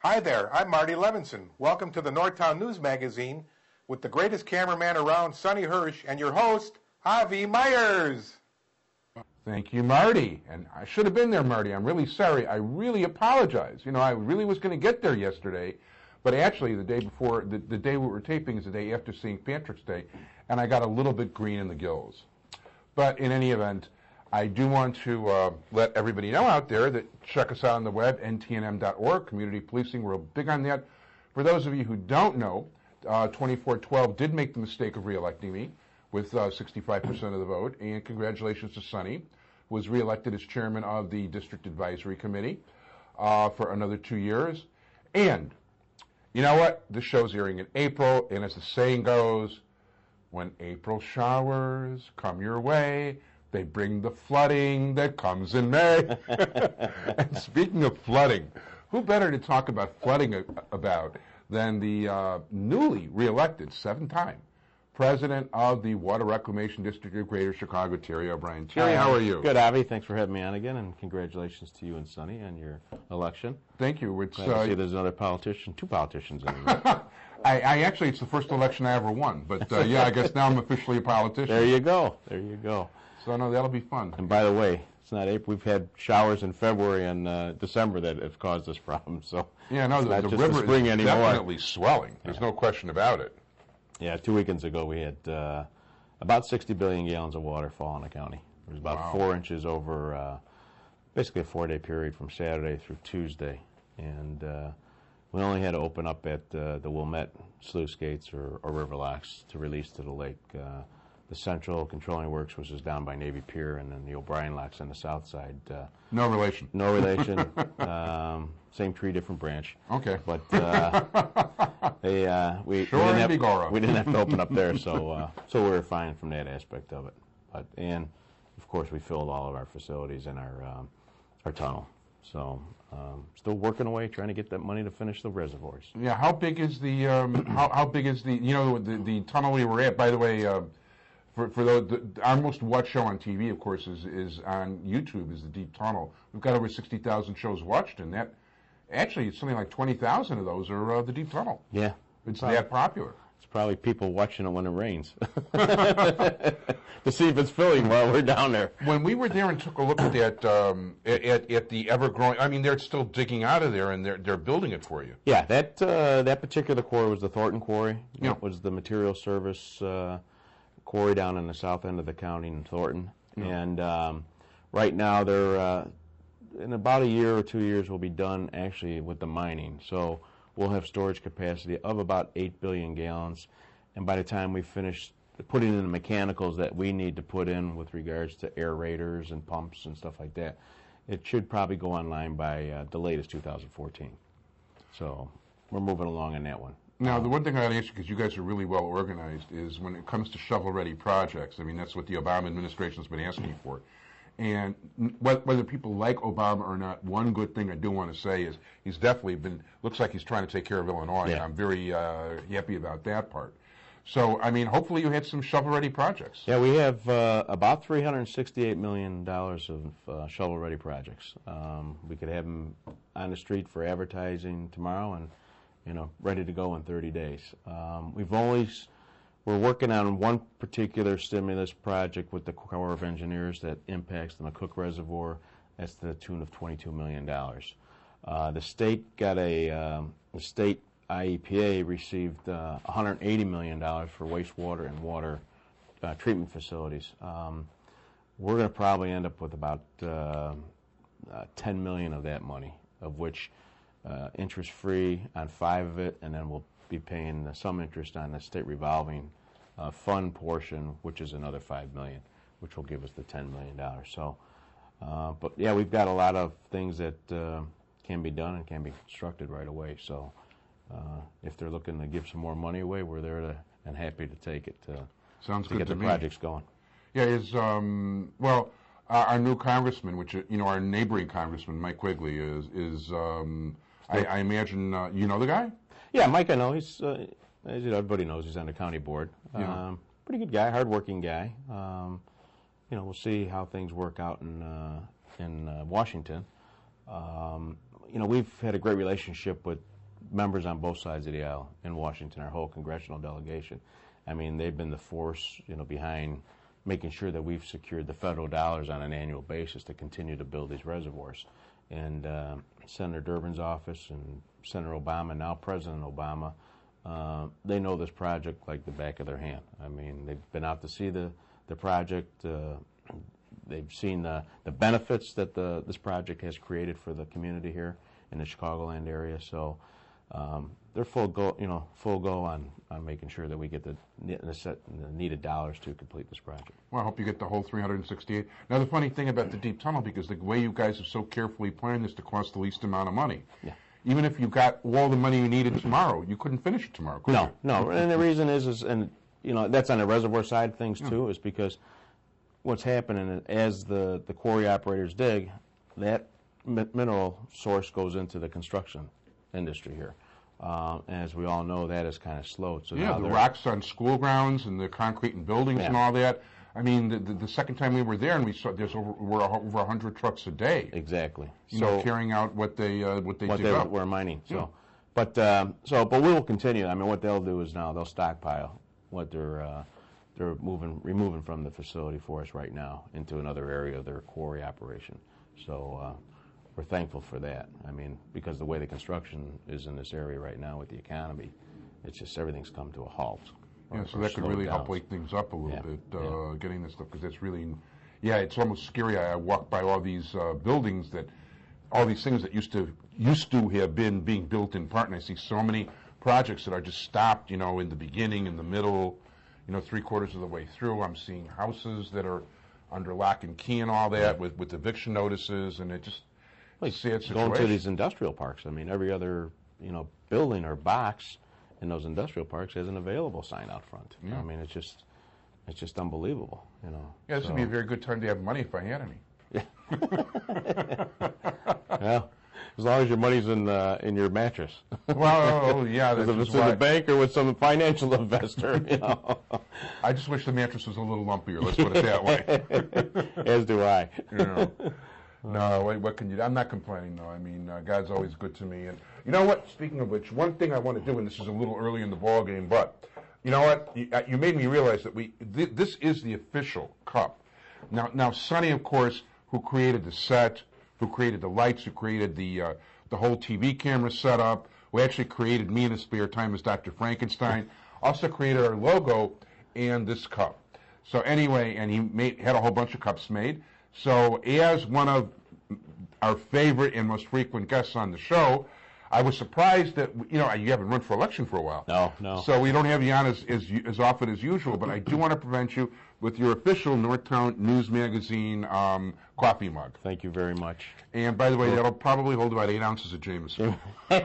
Hi there, I'm Marty Levinson. Welcome to the Northtown News Magazine with the greatest cameraman around, Sonny Hersh, and your host, Avi Meyers. Thank you, Marty. And I should have been there, Marty. I'm really sorry. I really apologize. You know, I really was going to get there yesterday, but actually the day before, the day we were taping is the day after St. Patrick's Day, and I got a little bit green in the gills. But in any event, I do want to let everybody know out there that check us out on the web, ntnm.org, community policing. We're big on that. For those of you who don't know, 2412 did make the mistake of re-electing me with 65% of the vote, and congratulations to Sonny, who was re-elected as chairman of the District Advisory Committee for another 2 years. And you know what? This show's airing in April, and as the saying goes, when April showers come your way, they bring the flooding that comes in May. And speaking of flooding, who better to talk about flooding about than the newly re-elected 7-time president of the Water Reclamation District of Greater Chicago, Terry O'Brien. Terry, how are you? Good, Avi. Thanks for having me on again, and congratulations to you and Sonny on your election. Thank you. It's, Glad to see there's another politician, 2 politicians in the I actually, it's the first election I ever won, but yeah, I guess now I'm officially a politician. There you go. There you go. So no, that'll be fun. And by the way, it's not April. We've had showers in February and December that have caused this problem. So yeah, no, the river is definitely swelling. There's no question about it. Yeah, 2 weekends ago we had about 60 billion gallons of water fall in the county. It was about 4 inches over basically a 4-day period from Saturday through Tuesday. And we only had to open up at the Wilmette sluice gates or river locks to release to the lake. The Central Controlling Works, which is down by Navy Pier, and then the O'Brien locks on the south side. No relation. No relation. Same tree, different branch. Okay. But we didn't have to open up there, so we were fine from that aspect of it. And of course, we filled all of our facilities in our tunnel. So still working away, trying to get that money to finish the reservoirs. Yeah. How big is the how big is the the tunnel we were at? By the way. For our most watched show on TV, of course, is on YouTube, is the Deep Tunnel. We've got over 60,000 shows watched, and that actually something like 20,000 of those are the Deep Tunnel. Yeah, it's that popular. It's probably people watching it when it rains to see if it's filling while we're down there. When we were there and took a look at that at the ever-growing, I mean, they're still digging out of there, and they're building it for you. Yeah, that particular quarry was the Thornton Quarry. Yeah. It was the material service quarry down in the south end of the county in Thornton. And right now they're in about a year or 2 years we'll be done actually with the mining. So we'll have storage capacity of about 8 billion gallons, and by the time we finish putting in the mechanicals that we need to put in with regards to aerators and pumps and stuff like that, it should probably go online by the latest 2014. So we're moving along on that one. Now, the one thing I got to ask you, because you guys are really well organized, is when it comes to shovel-ready projects, I mean, that's what the Obama administration has been asking for. And whether people like Obama or not, one good thing I do want to say is he's definitely looks like he's trying to take care of Illinois, and I'm very happy about that part. So, I mean, hopefully you had some shovel-ready projects. Yeah, we have about $368 million of shovel-ready projects. We could have them on the street for advertising tomorrow and ready to go in 30 days. We're working on one particular stimulus project with the Corps of Engineers that impacts the McCook Reservoir. That's to the tune of $22 million. The state got the state IEPA received $180 million for wastewater and water treatment facilities. We're going to probably end up with about $10 million of that money, of which interest-free on 5 of it, and then we'll be paying some interest on the state revolving fund portion, which is another $5 million, which will give us the $10 million. So, but yeah, we've got a lot of things that can be done and can be constructed right away. So, if they're looking to give some more money away, we're there and happy to take it Sounds to good get to the me. projects going. Yeah, our new congressman, which our neighboring congressman, Mike Quigley, is I imagine you know the guy? Yeah, Mike, I know. He's, as everybody knows, he's on the county board. Yeah. Pretty good guy, hardworking guy. We'll see how things work out in Washington. We've had a great relationship with members on both sides of the aisle in Washington, our whole congressional delegation. I mean, they've been the force, behind making sure that we've secured the federal dollars on an annual basis to continue to build these reservoirs. And Senator Durbin's office and Senator Obama, now President Obama, they know this project like the back of their hand. I mean, they've been out to see the project. They've seen the benefits that this project has created for the community here in the Chicagoland area. So they're full go on making sure that we get the needed dollars to complete this project. Well, I hope you get the whole 368. Now, the funny thing about the deep tunnel, because the way you guys have so carefully planned this to cost the least amount of money. Yeah. Even if you got all the money you needed tomorrow, you couldn't finish it tomorrow, could you? No. And the reason is that's on the reservoir side of things too, is because what's happening as the quarry operators dig, that mineral source goes into the construction industry here. As we all know, that is kind of slowed. So yeah, the rocks on school grounds and the concrete in buildings and all that. I mean, the second time we were there, and we saw there's over 100 trucks a day. Exactly. Carrying out what they dig up. We're mining. So, but we will continue. I mean, what they'll do is now they'll stockpile what they're removing from the facility for us right now into another area of their quarry operation. So we're thankful for that. I mean, because the way the construction is in this area right now with the economy, it's just everything's come to a halt. Yeah, so that could really help wake things up a little bit, getting this stuff, because it's really, it's almost scary. I walk by all these buildings all these things that used to have been being built in part, and I see so many projects that are just stopped, in the beginning, in the middle, 3/4 of the way through. I'm seeing houses that are under lock and key and all that with eviction notices, and it just sad situation. Going to these industrial parks, I mean, every other, building or box in those industrial parks has an available sign out front. I mean, it's just unbelievable, Yeah, this would be a very good time to have money if I had any. Yeah. Well, as long as your money's in your mattress. Well, yeah, that's if it's in the bank or with some financial investor, I just wish the mattress was a little lumpier. Let's put it that way. As do I. No, what can you do? I'm not complaining, though. I mean, God's always good to me. And you know what? Speaking of which, one thing I want to do, and this is a little early in the ball game, but you know what? You made me realize that this is the official cup. Now, Sonny, of course, who created the set, who created the lights, who created the whole TV camera setup, who actually created me in his spare time as Dr. Frankenstein, also created our logo and this cup. So anyway, and he had a whole bunch of cups made. So as one of our favorite and most frequent guests on the show, I was surprised that, you haven't run for election for a while. No. So we don't have you on as often as usual, but I do want to present you with your official Northtown News Magazine coffee mug. Thank you very much. And by the way, that'll probably hold about 8 ounces of Jameson. Well,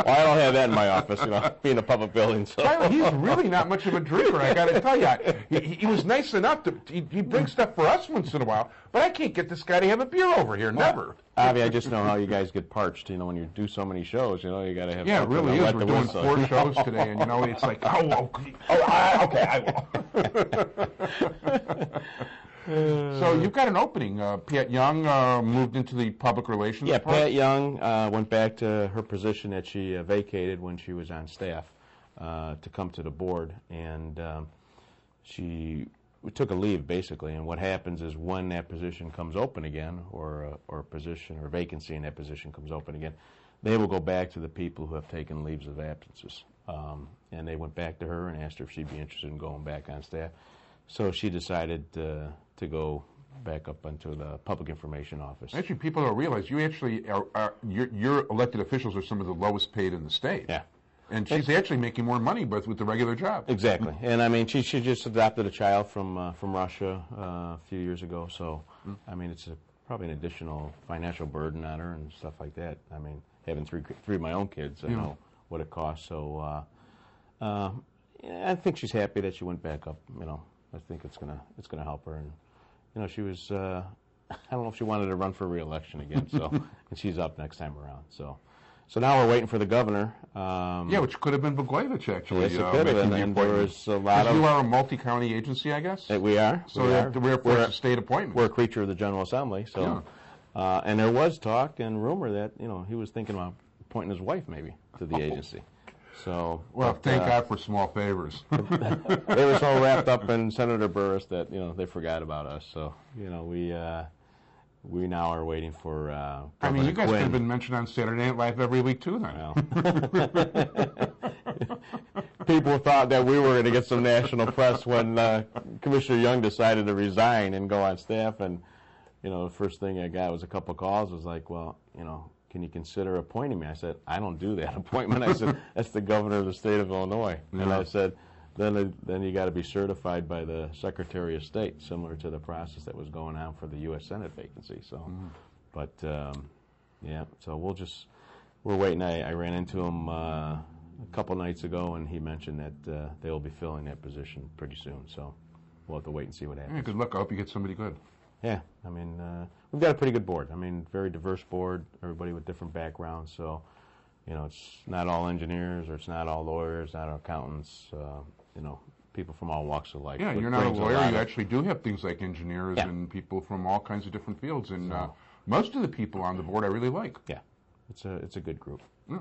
I don't have that in my office, being a public building. So. He's really not much of a drinker, I got to tell you. He was nice enough he brings stuff for us once in a while, but I can't get this guy to have a beer over here, never. Avi, I just know how you guys get parched, when you do so many shows, you got to have it really is. We're doing 4 shows today, and, it's like, okay, I will. So you've got an opening. Pat Young moved into the public relations department? Pat Young went back to her position that she vacated when she was on staff to come to the board, and she took a leave, basically. And what happens is when that position comes open again, or a position or vacancy in that position comes open again, they will go back to the people who have taken leaves of absences. And they went back to her and asked her if she'd be interested in going back on staff. So she decided to go back up into the public information office. Actually, people don't realize you actually your elected officials are some of the lowest paid in the state. Yeah. And she's actually making more money with the regular job. Exactly. And I mean, she just adopted a child from Russia a few years ago. So, I mean, it's probably an additional financial burden on her and stuff like that. I mean, having three of my own kids, I know what it costs. So, I think she's happy that she went back up. I think it's gonna help her. And she was I don't know if she wanted to run for re-election again. So and she's up next time around. So now we're waiting for the governor. Which could have been Blagojevich, actually. Yes, it could have. And there was a lot of. You are a multi-county agency, I guess. We are. So we're a state appointment. We're a creature of the General Assembly. So, and there was talk and rumor that he was thinking about appointing his wife maybe to the agency. So, well, thank God for small favors. They were so wrapped up in Senator Burris that they forgot about us. So we now are waiting for. I mean, you guys Quinn. could have been mentioned on Saturday Night Live every week too, then. Well, people thought that we were going to get some national press when Commissioner Young decided to resign and go on staff, and the first thing I got was a couple calls. Was like, well, can you consider appointing me? I said, I don't do that appointment. I said, that's the governor of the state of Illinois. Yeah. And I said, then you got to be certified by the Secretary of State, similar to the process that was going on for the U.S. Senate vacancy. So, but yeah, so we're waiting. I ran into him a couple nights ago, and he mentioned that they will be filling that position pretty soon. So we'll have to wait and see what happens. Yeah, good luck. I hope you get somebody good. Yeah, I mean, we've got a pretty good board. I mean, very diverse board, everybody with different backgrounds. So, it's not all engineers, or it's not all lawyers, not all accountants, people from all walks of life. Yeah, you're not a lawyer. You actually do have things like engineers and people from all kinds of different fields. And most of the people on the board I really like. Yeah, it's a good group. Yeah,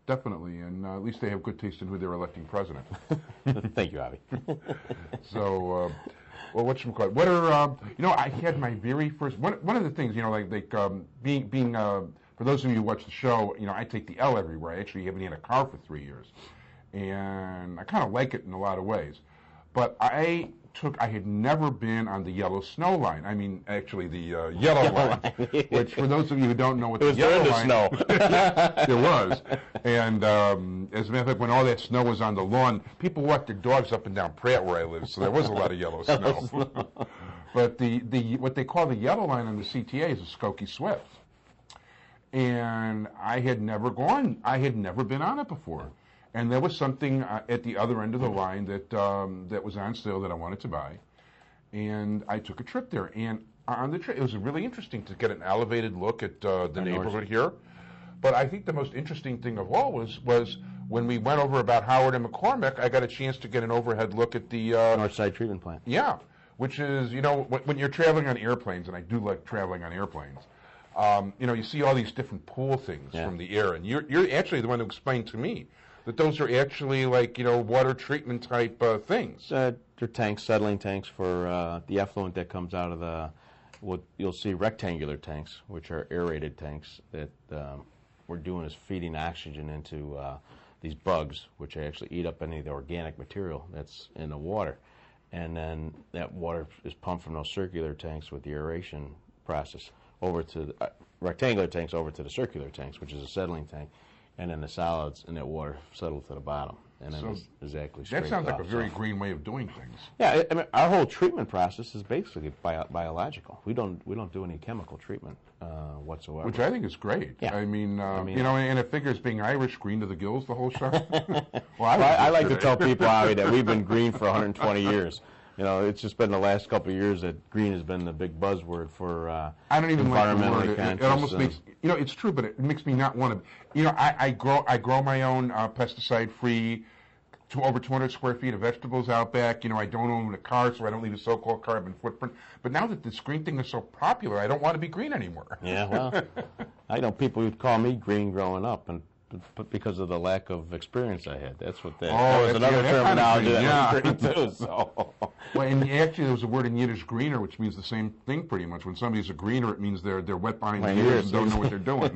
definitely. And at least they have good taste in who they're electing president. Thank you, Avi. So... well, whatchamacallit? What are I had my very first one of the things being for those of you who watch the show, I take the L everywhere. I actually haven't had a car for 3 years, and I kind of like it in a lot of ways. But I had never been on the yellow snow line. I mean, actually the yellow line, which for those of you who don't know what the yellow line is, there was. And as a matter of fact, when all that snow was on the lawn, people walked their dogs up and down Pratt where I live, so there was a lot of yellow snow. But the what they call the yellow line on the CTA is a Skokie Swift. And I had never been on it before. And there was something at the other end of the line that was on sale that I wanted to buy, and I took a trip there. And on the trip, it was really interesting to get an elevated look at the neighborhood here. But I think the most interesting thing of all was when we went over about Howard and McCormick. I got a chance to get an overhead look at the Northside Treatment Plant. Yeah, which is when you're traveling on airplanes, and I do like traveling on airplanes. You see all these different pool things from the air, and you're actually the one who explained to me that those are actually like, water treatment type things. They're tanks, settling tanks for the effluent that comes out of what you'll see rectangular tanks, which are aerated tanks that we're doing is feeding oxygen into these bugs, which actually eat up any of the organic material that's in the water. And then that water is pumped from those circular tanks with the aeration process over to the rectangular tanks over to the circular tanks, which is a settling tank. And then the solids in that water settle to the bottom, and then it's exactly straight. That sounds like a very green way of doing things. Yeah, I mean, our whole treatment process is basically biological. We don't do any chemical treatment whatsoever. Which I think is great. Yeah. I mean, and it figures being Irish, green to the gills the whole show. I like to tell people, Avi, that we've been green for 120 years. It's just been the last couple of years that green has been the big buzzword for I don't even like the word. Conscious. It almost makes it's true, but it makes me not want to. I grow my own pesticide-free, over 200 square feet of vegetables out back. I don't own a car, so I don't leave a so-called carbon footprint. But now that this green thing is so popular, I don't want to be green anymore. Yeah, well, I know people who'd call me green growing up, and because of the lack of experience I had. That's what that was another terminology that was green too. So. Well, and actually there was a word in Yiddish, greener, which means the same thing pretty much. When somebody's a greener, it means they're wet behind the ears and don't know what they're doing.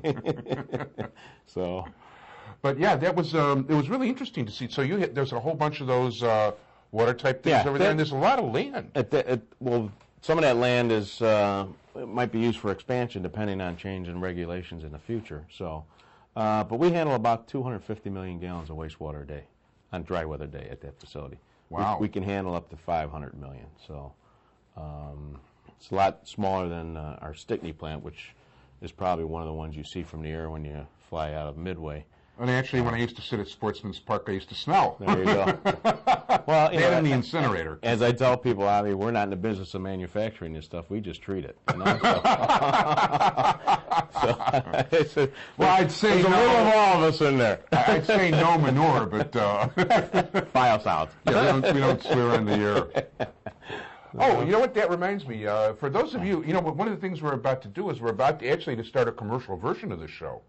So. But yeah, that was it was really interesting to see. So there's a whole bunch of those water type things over there, and there's a lot of land. Well, some of that land is it might be used for expansion depending on change in regulations in the future. So. But we handle about 250 million gallons of wastewater a day on dry weather day at that facility. Wow. We can handle up to 500 million. So it's a lot smaller than our Stickney plant, which is probably one of the ones you see from the air when you fly out of Midway. And actually, when I used to sit at Sportsman's Park, I used to smell. There you go. Well, and in the incinerator. As I tell people, we're not in the business of manufacturing this stuff. We just treat it. So, I'd say there's a little of all of us in there. I'd say no manure, but file us out. Yeah, we don't swear on the air. Oh, you know what? That reminds me. For those of you, one of the things we're about to do is we're about to actually start a commercial version of the show.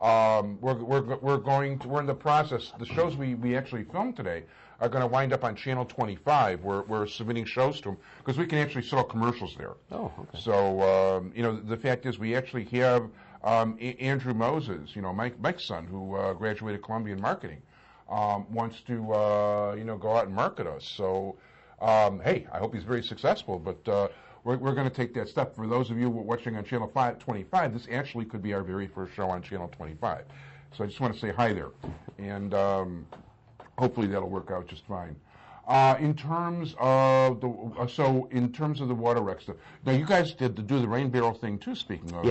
We're in the process. The shows we actually filmed today are going to wind up on Channel 25. We're submitting shows to them because we can actually sell commercials there. Oh, okay. So the fact is, we actually have Andrew Moses, Mike's son, who graduated Columbia in marketing, wants to go out and market us. So hey, I hope he's very successful. But we're going to take that step. For those of you watching on Channel 25, this actually could be our very first show on Channel 25. So I just want to say hi there, and hopefully that'll work out just fine. In terms of the water wreck stuff, now you guys did do the rain barrel thing too. Speaking of,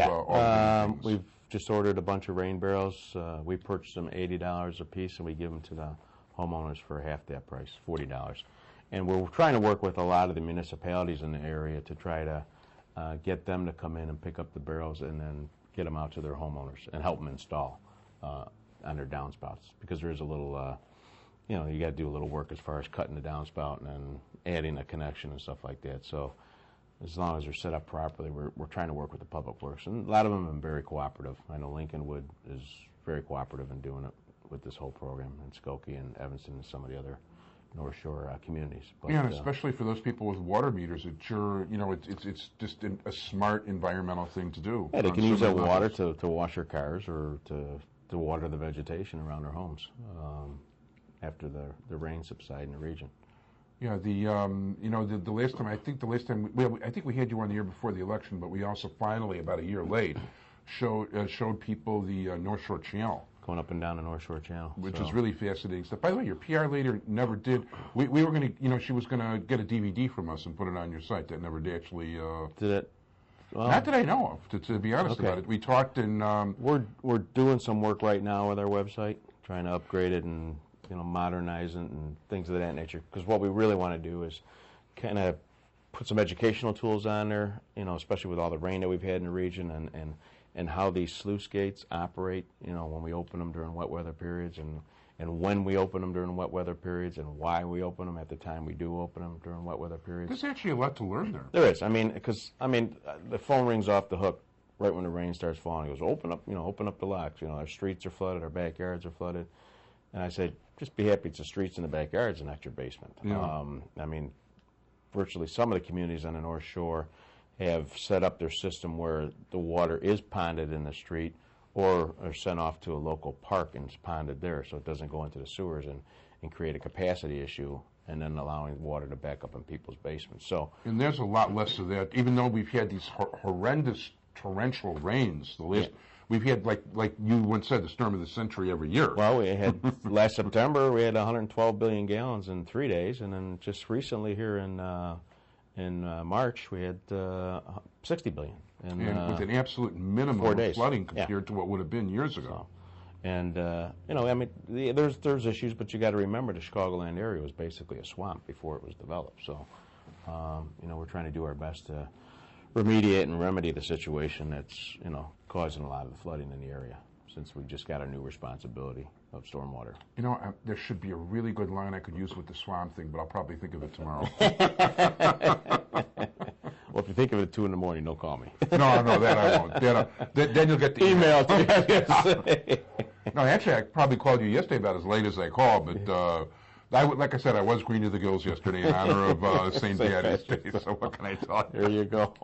we've just ordered a bunch of rain barrels. We purchased them $80 a piece, and we give them to the homeowners for half that price, $40. And we're trying to work with a lot of the municipalities in the area to try to get them to come in and pick up the barrels and then get them out to their homeowners and help them install on their downspouts, because there's a little. You got to do a little work as far as cutting the downspout and then adding a connection and stuff like that. So as long as they're set up properly, we're trying to work with the public works. And a lot of them have been very cooperative. I know Lincolnwood is very cooperative in doing it with this whole program, and Skokie and Evanston and some of the other North Shore communities. But, and especially for those people with water meters, it's just a smart environmental thing to do. Yeah, they can use that water to wash their cars or to water the vegetation around their homes. After the rain subside in the region. Yeah, the last time, I think we had you on the year before the election, but we also finally, about a year late, showed people the North Shore Channel. Going up and down the North Shore Channel. Which is really fascinating stuff. By the way, your PR lady never did, we were going to, she was going to get a DVD from us and put it on your site. That never did actually. Did it? Well, not that I know of, to be honest about it. We talked in... We're doing some work right now with our website, trying to upgrade it and modernize it and things of that nature. Because what we really want to do is kind of put some educational tools on there, especially with all the rain that we've had in the region and how these sluice gates operate, when we open them during wet weather periods and when we open them during wet weather periods and why we open them at the time we do open them during wet weather periods. There's actually a lot to learn there. There is. The phone rings off the hook right when the rain starts falling. It goes, open up the locks. Our streets are flooded, our backyards are flooded. And I said, just be happy it's the streets and the backyards and not your basement. Yeah. Virtually some of the communities on the North Shore have set up their system where the water is ponded in the street or are sent off to a local park and it's ponded there so it doesn't go into the sewers and create a capacity issue and then allowing water to back up in people's basements. And there's a lot less of that, even though we've had these horrendous torrential rains. We've had, like you once said, the storm of the century every year. Well, we had last September, we had 112 billion gallons in 3 days, and then just recently here in March, we had 60 billion. And with an absolute minimum of flooding compared to what would have been years ago. There's issues, but you got to remember the Chicagoland area was basically a swamp before it was developed. So, we're trying to do our best to remediate and remedy the situation that's, causing a lot of the flooding in the area, since we just got a new responsibility of stormwater. There should be a really good line I could use with the swamp thing, but I'll probably think of it tomorrow. Well, if you think of it at 2 in the morning, don't call me. No, that I won't. Then you'll get the email. No, actually, I probably called you yesterday about as late as I called, but like I said, I was green to the gills yesterday in honor of St. Patty's Day, so what can I tell you? There you go.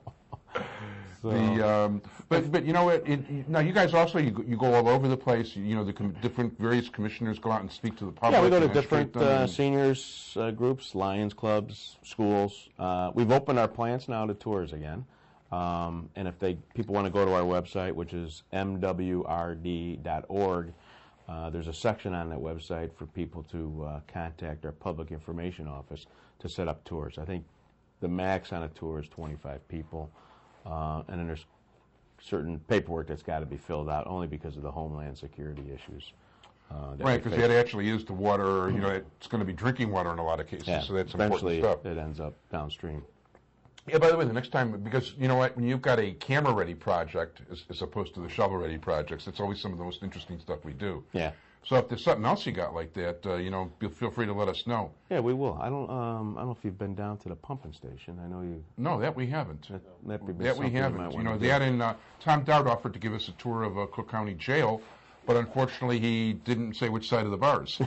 But you know what? Now you guys also you go all over the place. The different various commissioners go out and speak to the public. Yeah, we go to different seniors groups, Lions clubs, schools. We've opened our plants now to tours again. And if people want to go to our website, which is mwrd.org, there's a section on that website for people to contact our public information office to set up tours. I think the max on a tour is 25 people. And then there's certain paperwork that's got to be filled out only because of the homeland security issues. Right, because you actually use the water, it's going to be drinking water in a lot of cases, so that's important stuff. It ends up downstream. Yeah, by the way, the next time, because you know what, when you've got a camera-ready project as opposed to the shovel-ready projects, it's always some of the most interesting stuff we do. Yeah. So if there's something else you got like that, feel free to let us know. Yeah, we will. I don't know if you've been down to the pumping station. I know you. No, that we haven't. That we haven't. That and Tom Dowd offered to give us a tour of Cook County Jail, but unfortunately he didn't say which side of the bars.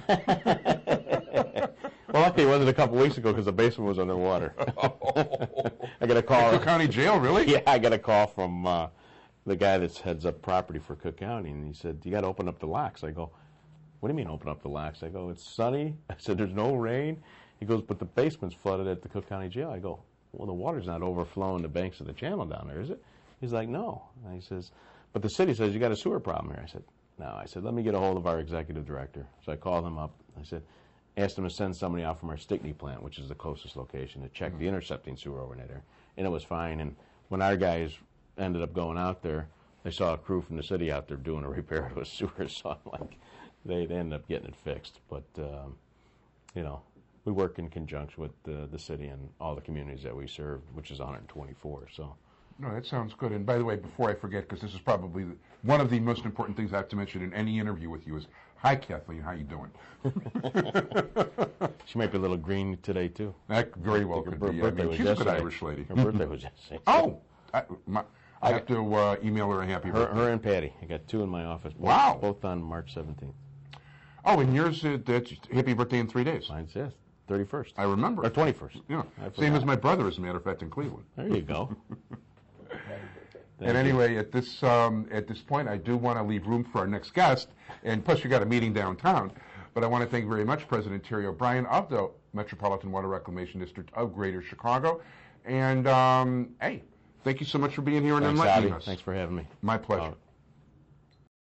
Well, luckily it wasn't a couple weeks ago because the basement was underwater. I got a call. Cook County Jail, really? Yeah, I got a call from the guy that heads up property for Cook County, and he said, "You got to open up the locks." I go, "What do you mean open up the locks?" I go, "It's sunny." I said, "There's no rain." He goes, "But the basement's flooded at the Cook County Jail." I go, "Well, the water's not overflowing the banks of the channel down there, is it?" He's like, "No." And he says, "But the city says you got a sewer problem here." I said, "No." I said, "Let me get a hold of our executive director." So I called him up. I said, asked him to send somebody out from our Stickney plant, which is the closest location, to check the intercepting sewer over there. And it was fine. And when our guys ended up going out there, they saw a crew from the city out there doing a repair to a sewer. So I'm like, they ended up getting it fixed. But, you know, we work in conjunction with the city and all the communities that we serve, which is 124. So. No, that sounds good. And by the way, before I forget, because this is probably one of the most important things I have to mention in any interview with you is, hi, Kathleen, how you doing? She might be a little green today, too. That very well could be. I mean, she's a good Irish lady. Her birthday was yesterday. Oh! I have to email her a happy birthday. Her and Patty. I got two in my office. Wow. Both on March 17th. Oh, and yours, that's happy birthday in 3 days. Mine's, yes, 31st. I remember. Or 21st. Yeah. Same as my brother, as a matter of fact, in Cleveland. There you go. And anyway, at this point, I do want to leave room for our next guest, and plus you got a meeting downtown. But I want to thank very much President Terry O'Brien of the Metropolitan Water Reclamation District of Greater Chicago. And, hey, thank you so much for being here and enlightening us. Thanks for having me. My pleasure.